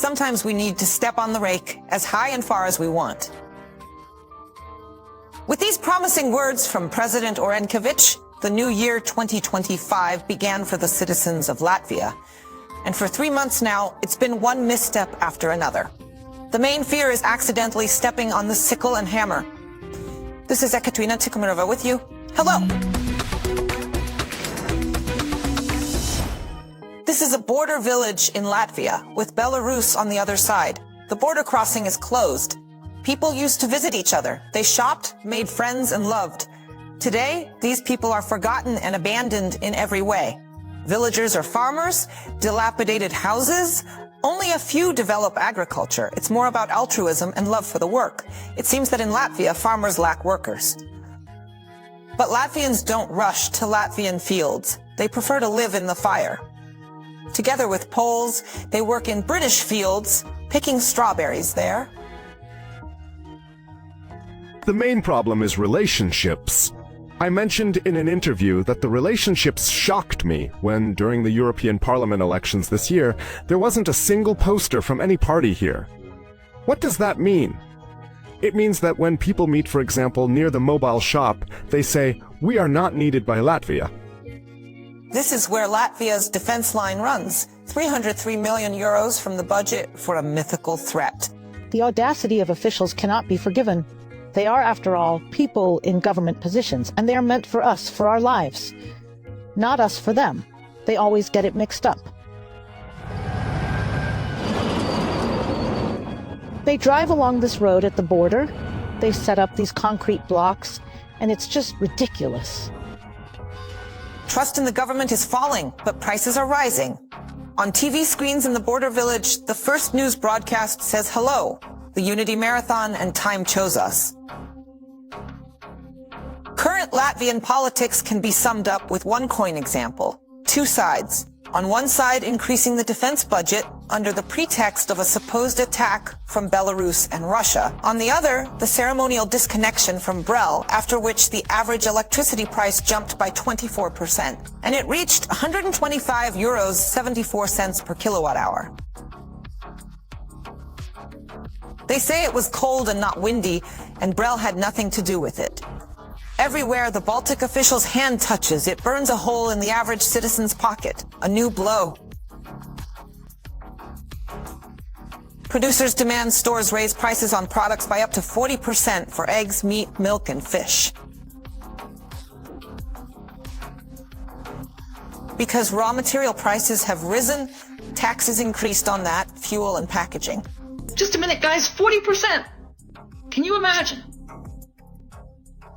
sometimes we need to step on the rake as high and far as we want. With these promising words from President Orenkevich, the new year 2025 began for the citizens of Latvia. And for 3 months now, it's been one misstep after another. The main fear is accidentally stepping on the sickle and hammer. This is Ekaterina Tikhomirova with you. Hello. This is a border village in Latvia with Belarus on the other side. The border crossing is closed. People used to visit each other. They shopped, made friends, and loved. Today, these people are forgotten and abandoned in every way. Villagers are farmers, dilapidated houses. Only a few develop agriculture. It's more about altruism and love for the work. It seems that in Latvia, farmers lack workers. But Latvians don't rush to Latvian fields. They prefer to live in the fire. Together with Poles, they work in British fields, picking strawberries there. The main problem is relationships. I mentioned in an interview that the relationships shocked me when, during the European Parliament elections this year, there wasn't a single poster from any party here. What does that mean? It means that when people meet, for example, near the mobile shop, they say, "We are not needed by Latvia." This is where Latvia's defense line runs. 303 million euros from the budget for a mythical threat. The audacity of officials cannot be forgiven. They are, after all, people in government positions, and they are meant for us, for our lives. Not us for them. They always get it mixed up. They drive along this road at the border. They set up these concrete blocks, and it's just ridiculous. Trust in the government is falling, but prices are rising. On TV screens in the border village, the first news broadcast says hello. The Unity Marathon and Time chose us. Current Latvian politics can be summed up with one coin example. Two sides. On one side, increasing the defense budget under the pretext of a supposed attack from Belarus and Russia. On the other, the ceremonial disconnection from Brel, after which the average electricity price jumped by 24%. And it reached 125 euros 74 cents per kilowatt hour. They say it was cold and not windy, and Brel had nothing to do with it. Everywhere the Baltic official's hand touches, it burns a hole in the average citizen's pocket. A new blow. Producers demand stores raise prices on products by up to 40% for eggs, meat, milk, and fish. Because raw material prices have risen, taxes increased on that, fuel and packaging. Just a minute, guys, 40%! Can you imagine?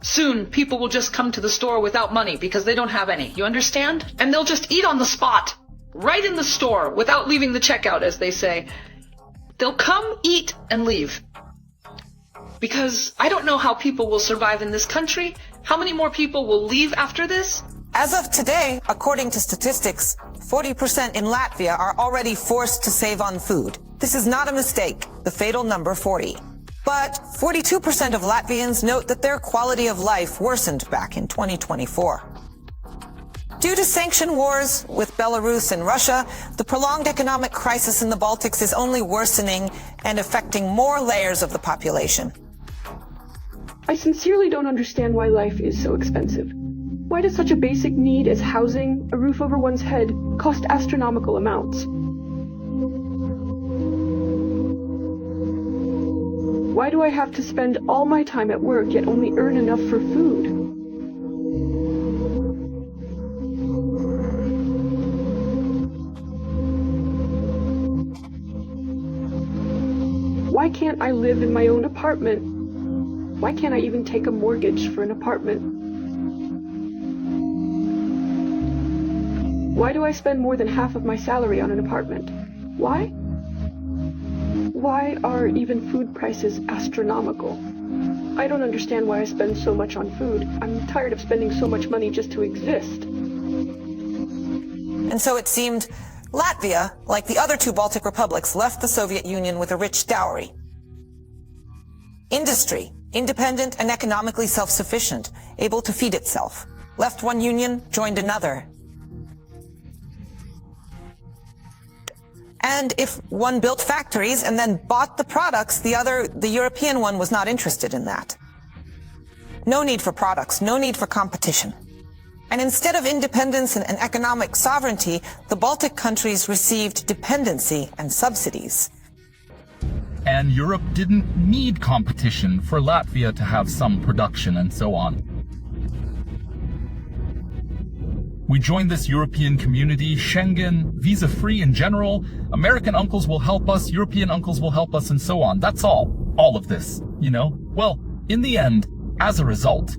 Soon, people will just come to the store without money because they don't have any. You understand? And they'll just eat on the spot, right in the store, without leaving the checkout, as they say. They'll come, eat, and leave. Because I don't know how people will survive in this country. How many more people will leave after this? As of today, according to statistics, 40% in Latvia are already forced to save on food. This is not a mistake, the fatal number 40. But 42% of Latvians note that their quality of life worsened back in 2024. Due to sanction wars with Belarus and Russia, the prolonged economic crisis in the Baltics is only worsening and affecting more layers of the population. I sincerely don't understand why life is so expensive. Why does such a basic need as housing, a roof over one's head, cost astronomical amounts? Why do I have to spend all my time at work yet only earn enough for food? Why can't I live in my own apartment? Why can't I even take a mortgage for an apartment? Why do I spend more than half of my salary on an apartment? Why? Why are even food prices astronomical? I don't understand why I spend so much on food. I'm tired of spending so much money just to exist. And so it seemed Latvia, like the other two Baltic republics, left the Soviet Union with a rich dowry. Industry, independent and economically self-sufficient, able to feed itself. Left one union, joined another. And if one built factories and then bought the products, the European one was not interested in that. No need for products, no need for competition. And instead of independence and economic sovereignty, the Baltic countries received dependency and subsidies. And Europe didn't need competition for Latvia to have some production and so on. We joined this European community, Schengen, visa-free in general. American uncles will help us, European uncles will help us, and so on. That's all of this, you know? Well, in the end, as a result,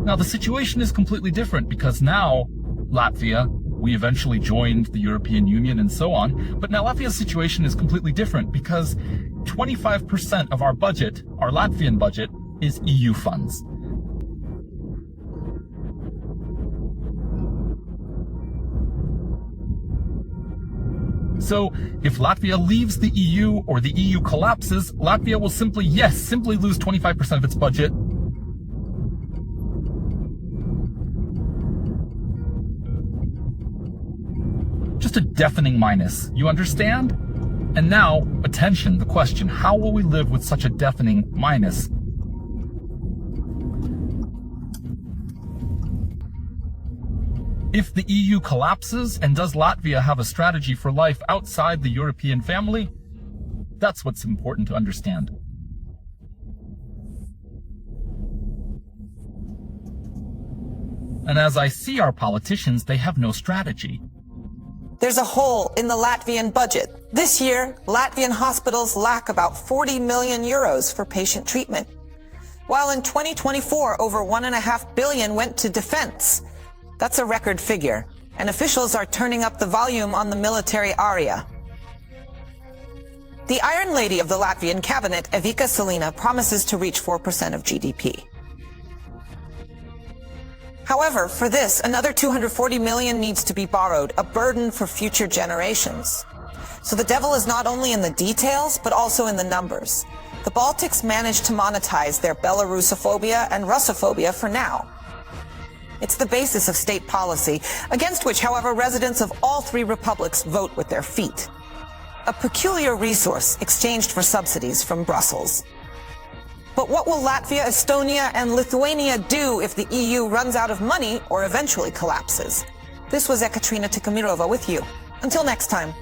now the situation is completely different because now Latvia, we eventually joined the European Union and so on, but now Latvia's situation is completely different because 25% of our budget, our Latvian budget, is EU funds. So, if Latvia leaves the EU or the EU collapses, Latvia will simply lose 25% of its budget. Just a deafening minus, you understand? And now, attention, the question, how will we live with such a deafening minus? If the EU collapses, and does Latvia have a strategy for life outside the European family? That's what's important to understand. And as I see our politicians, they have no strategy. There's a hole in the Latvian budget. This year, Latvian hospitals lack about 40 million euros for patient treatment. While in 2024, over 1.5 billion went to defense. That's a record figure, and officials are turning up the volume on the military aria. The Iron Lady of the Latvian cabinet, Evika Salina, promises to reach 4% of GDP. However, for this, another 240 million needs to be borrowed, a burden for future generations. So the devil is not only in the details, but also in the numbers. The Baltics managed to monetize their Belarusophobia and Russophobia for now. It's the basis of state policy, against which, however, residents of all three republics vote with their feet. A peculiar resource exchanged for subsidies from Brussels. But what will Latvia, Estonia, and Lithuania do if the EU runs out of money or eventually collapses? This was Ekaterina Tikhomirova with you. Until next time.